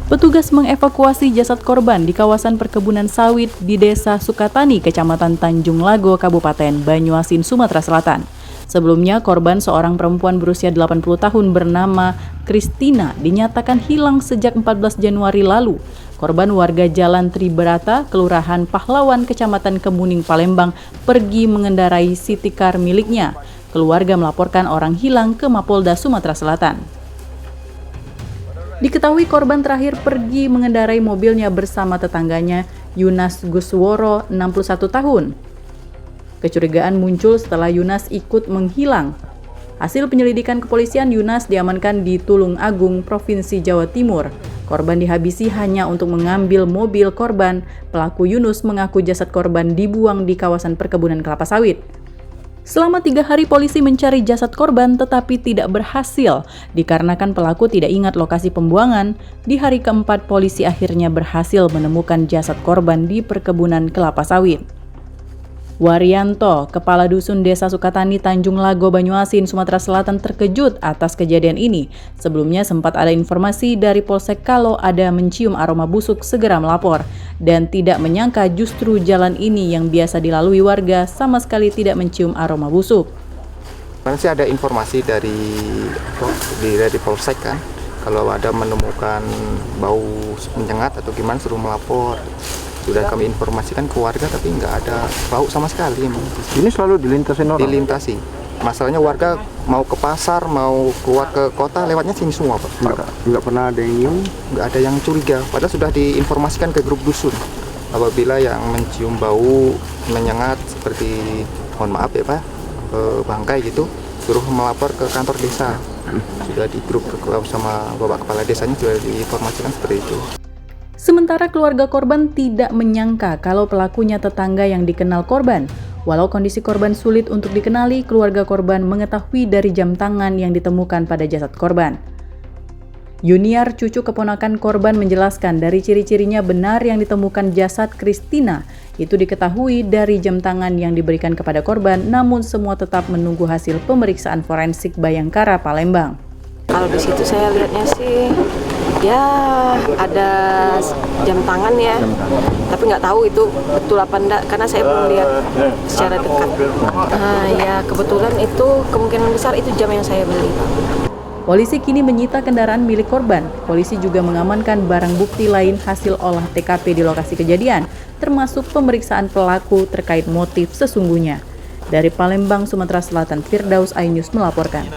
Petugas mengevakuasi jasad korban di kawasan perkebunan sawit di Desa Sukatani, Kecamatan Tanjung Lago, Kabupaten Banyuasin, Sumatera Selatan. Sebelumnya, korban seorang perempuan berusia 80 tahun bernama Kristina dinyatakan hilang sejak 14 Januari lalu. Korban warga Jalan Triberata, Kelurahan Pahlawan, Kecamatan Kemuning, Palembang, pergi mengendarai city car miliknya. Keluarga melaporkan orang hilang ke Mapolda Sumatera Selatan. Diketahui korban terakhir pergi mengendarai mobilnya bersama tetangganya, Yunas Gusworo, 61 tahun. Kecurigaan muncul setelah Yunas ikut menghilang. Hasil penyelidikan kepolisian, Yunas diamankan di Tulung Agung, Provinsi Jawa Timur. Korban dihabisi hanya untuk mengambil mobil korban. Pelaku Yunus mengaku jasad korban dibuang di kawasan perkebunan kelapa sawit. Selama 3 hari polisi mencari jasad korban tetapi tidak berhasil dikarenakan pelaku tidak ingat lokasi pembuangan. Di hari keempat polisi akhirnya berhasil menemukan jasad korban di perkebunan kelapa sawit. Waryanto, Kepala Dusun Desa Sukatani, Tanjung Lago, Banyuasin, Sumatera Selatan terkejut atas kejadian ini. Sebelumnya sempat ada informasi dari Polsek kalau ada mencium aroma busuk segera melapor dan tidak menyangka justru jalan ini yang biasa dilalui warga sama sekali tidak mencium aroma busuk. Sih ada informasi dari Polsek kan, kalau ada menemukan bau menyengat atau gimana suruh melapor. Sudah kami informasikan ke warga tapi nggak ada bau sama sekali. Ini selalu dilintasi orang? Dilintasi. Masalahnya warga mau ke pasar, mau keluar ke kota lewatnya sini semua, Pak. Nggak pernah ada yang nyium? Nggak ada yang curiga, padahal sudah diinformasikan ke grup dusun. Apabila yang mencium bau menyengat seperti, mohon maaf ya Pak, bangkai gitu, suruh melapor ke kantor desa. Sudah di grup sama Bapak Kepala Desanya sudah diinformasikan seperti itu. Sementara keluarga korban tidak menyangka kalau pelakunya tetangga yang dikenal korban. Walau kondisi korban sulit untuk dikenali, keluarga korban mengetahui dari jam tangan yang ditemukan pada jasad korban. Yuniar, cucu keponakan korban, menjelaskan dari ciri-cirinya benar yang ditemukan jasad Kristina itu diketahui dari jam tangan yang diberikan kepada korban, namun semua tetap menunggu hasil pemeriksaan forensik Bayangkara, Palembang. Kalau di situ saya lihatnya sih ya ada jam tangan ya, tapi nggak tahu itu betul apa enggak karena saya belum lihat secara dekat. Ya kebetulan itu kemungkinan besar itu jam yang saya beli. Polisi kini menyita kendaraan milik korban. Polisi juga mengamankan barang bukti lain hasil olah TKP di lokasi kejadian, termasuk pemeriksaan pelaku terkait motif sesungguhnya. Dari Palembang, Sumatera Selatan, Firdaus Ainus melaporkan.